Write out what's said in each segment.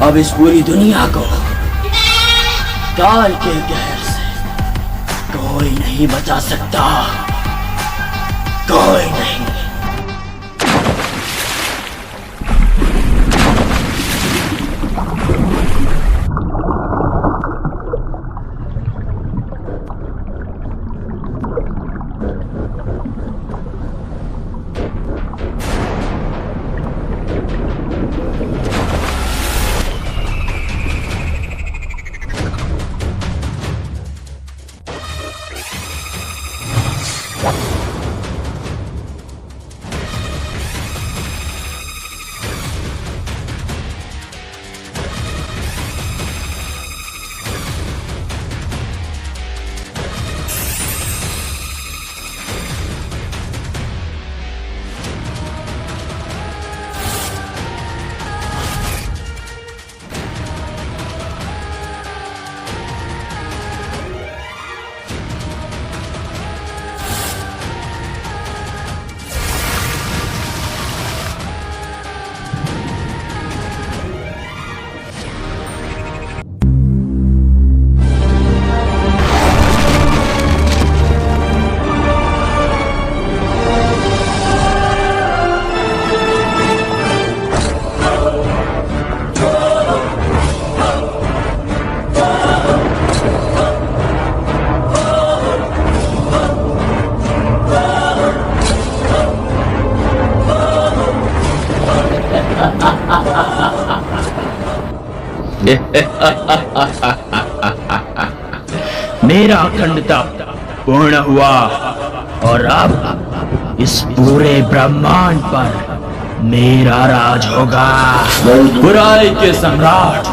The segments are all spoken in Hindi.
अब इस पूरी दुनिया को काल के कहर से कोई नहीं बचा सकता, कोई नहीं। मेरा अखंड तप पूर्ण हुआ और अब इस पूरे ब्रह्मांड पर मेरा राज होगा। बुराई के सम्राट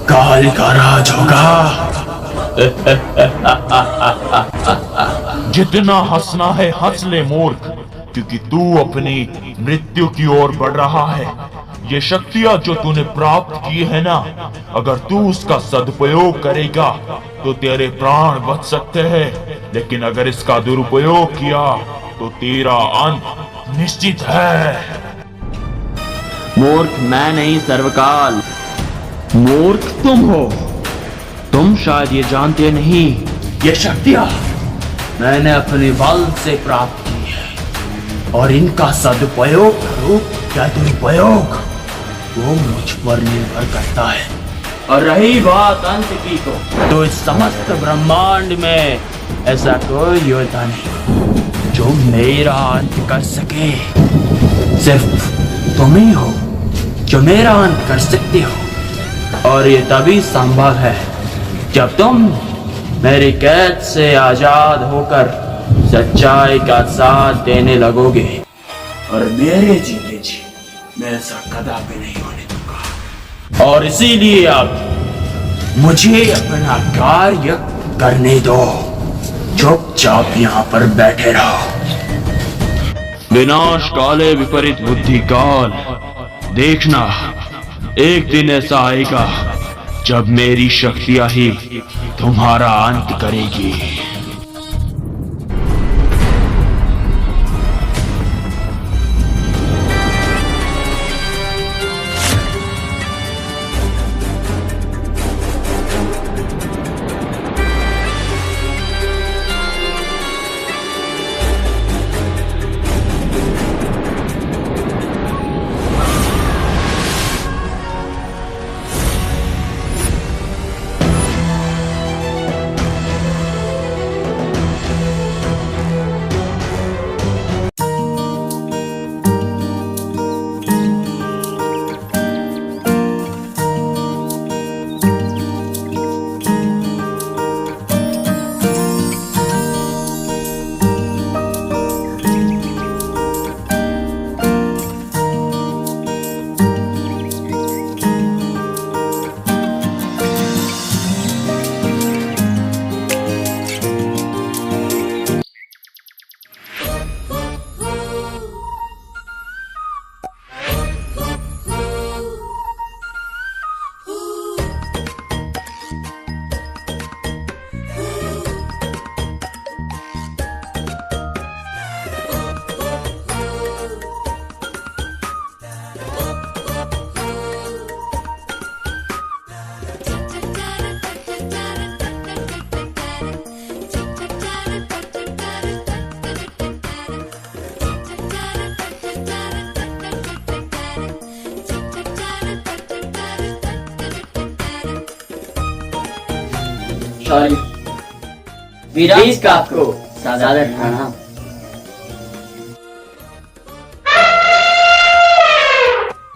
काल का राज होगा। जितना हंसना है हंस ले मूर्ख, क्योंकि तू अपनी मृत्यु की ओर बढ़ रहा है। ये शक्तियां जो तूने प्राप्त की है ना, अगर तू उसका सदुपयोग करेगा तो तेरे प्राण बच सकते हैं, लेकिन अगर इसका दुरुपयोग किया तो तेरा अंत निश्चित है। मूर्ख मैं नहीं सर्वकाल, मूर्ख तुम हो। तुम शायद ये जानते नहीं, ये शक्तियां मैंने अपने बल से प्राप्त की है और इनका सदुपयोग करूं या दुरुपयोग वो मुझ पर निर्भर करता है। और रही बात अंत की तो इस समस्त ब्रह्मांड में ऐसा कोई योद्धा नहीं जो मेरा अंत कर सके। सिर्फ तुम ही हो जो मेरा अंत कर सकते हो, और ये तभी संभव है जब तुम मेरी कैद से आजाद होकर सच्चाई का साथ देने लगोगे। और मेरे जीते जी मैं ऐसा कदापि नहीं होने दूंगा। और इसीलिए अब मुझे अपना कार्य करने दो। चुपचाप यहाँ पर बैठे रहो। विनाश काले विपरीत बुद्धि काल। देखना एक दिन ऐसा आएगा जब मेरी शक्तियां ही तुम्हारा अंत करेगी। शौर्य, वीरांस का आपको सादर प्रणाम।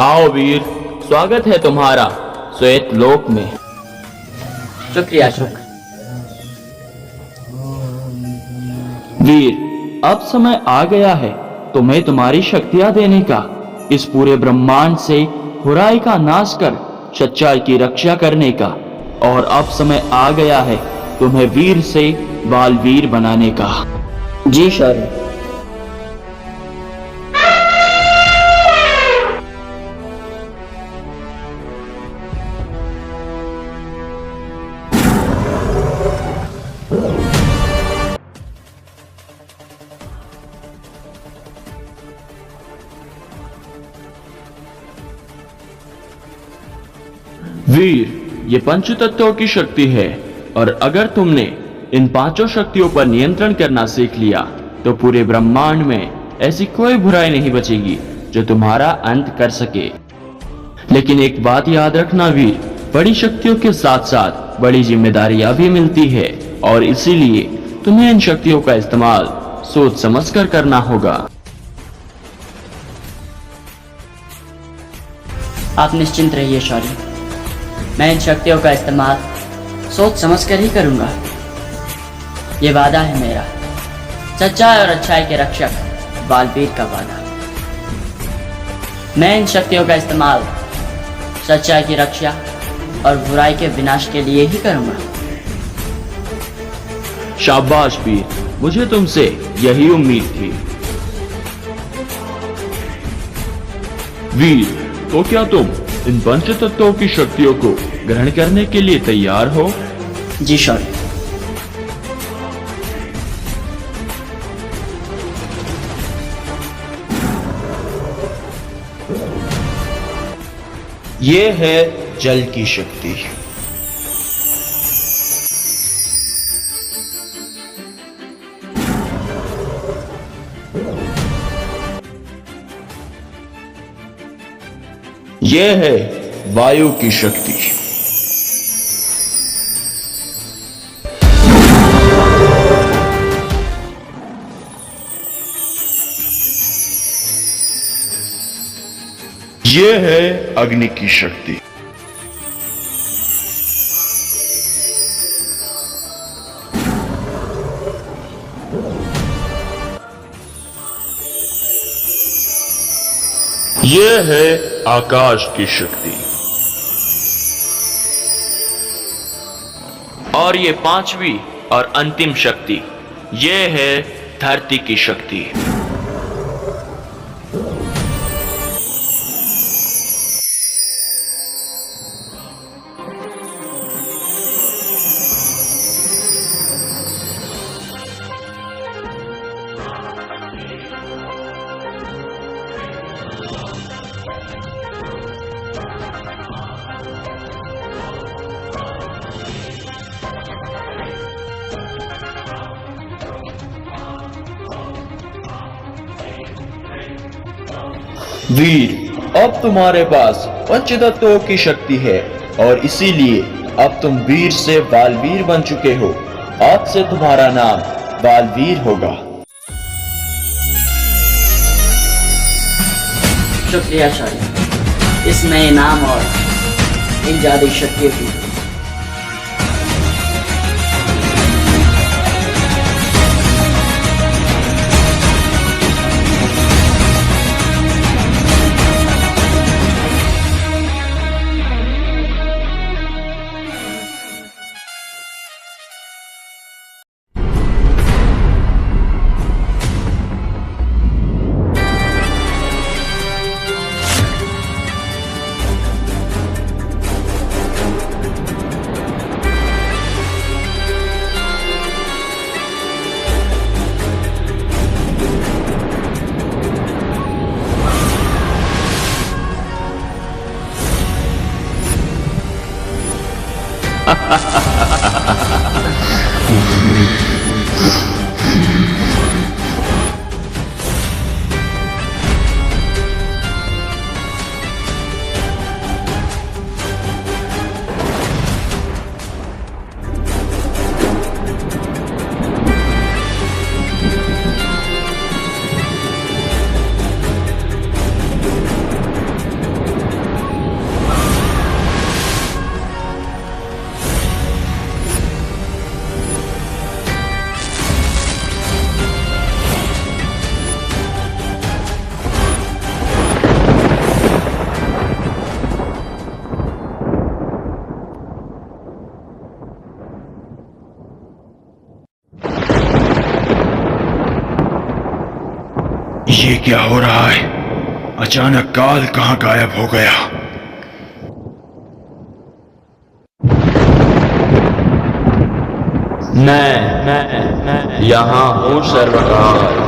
आओ वीर, स्वागत है तुम्हारा श्वेत लोक में। शुक्रिया शुक्र। वीर, अब समय आ गया है तुम्हें तुम्हारी शक्तियां देने का। इस पूरे ब्रह्मांड से बुराई का नाश कर सच्चाई की रक्षा करने का। और अब समय आ गया है तुम्हें वीर से बालवीर बनाने का। जी शौर्य। वीर, ये पंच तत्वों की शक्ति है और अगर तुमने इन पांचों शक्तियों पर नियंत्रण करना सीख लिया तो पूरे ब्रह्मांड में ऐसी कोई बुराई नहीं बचेगी जो तुम्हारा अंत कर सके। लेकिन एक बात याद रखना वीर, बड़ी शक्तियों के साथ साथ बड़ी जिम्मेदारियां भी मिलती है और इसीलिए तुम्हें इन शक्तियों का इस्तेमाल सोच समझकर करना होगा। आप निश्चिंत रहिए शौर्य, मैं इन शक्तियों का इस्तेमाल सोच समझ कर ही करूंगा। ये वादा है मेरा, सच्चाई और अच्छाई के रक्षक बालवीर का वादा। मैं इन शक्तियों का इस्तेमाल सच्चाई की रक्षा और बुराई के विनाश के लिए ही करूंगा। शाबाश वीर, मुझे तुमसे यही उम्मीद थी। वीर, तो क्या तुम इन पंच तत्वों की शक्तियों को ग्रहण करने के लिए तैयार हो? जी शौर्य। ये है जल की शक्ति। ये है वायु की शक्ति। ये है अग्नि की शक्ति। ये है आकाश की शक्ति। और ये पांचवी और अंतिम शक्ति, ये है धरती की शक्ति। वीर, अब तुम्हारे पास पंचतत्वों की शक्ति है और इसीलिए अब तुम वीर से बालवीर बन चुके हो। आज से तुम्हारा नाम बालवीर होगा। शुक्रिया शौर्य, इस नए नाम और इन जादुई शक्तियों की। ये क्या हो रहा है? अचानक काल कहाँ गायब हो गया? मैं यहाँ हूँ सर्वकाल।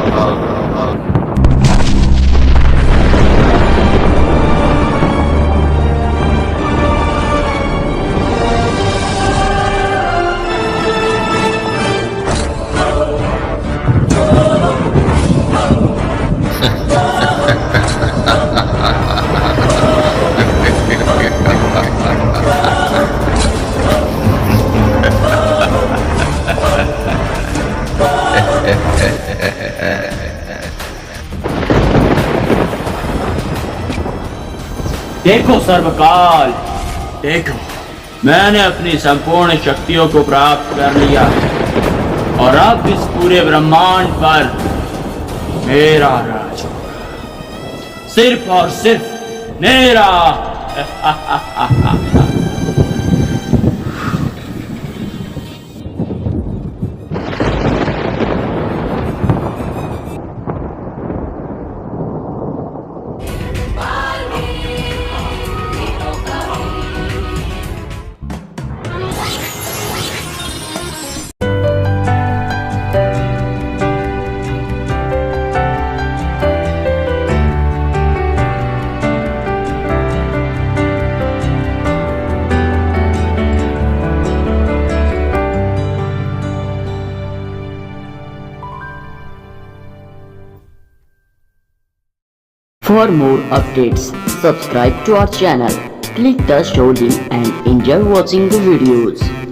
देखो सर्वकाल, देखो, मैंने अपनी संपूर्ण शक्तियों को प्राप्त कर लिया है और अब इस पूरे ब्रह्मांड पर मेरा राज होगा, सिर्फ और सिर्फ मेरा। For more updates, subscribe to our channel, click the show link and enjoy watching the videos.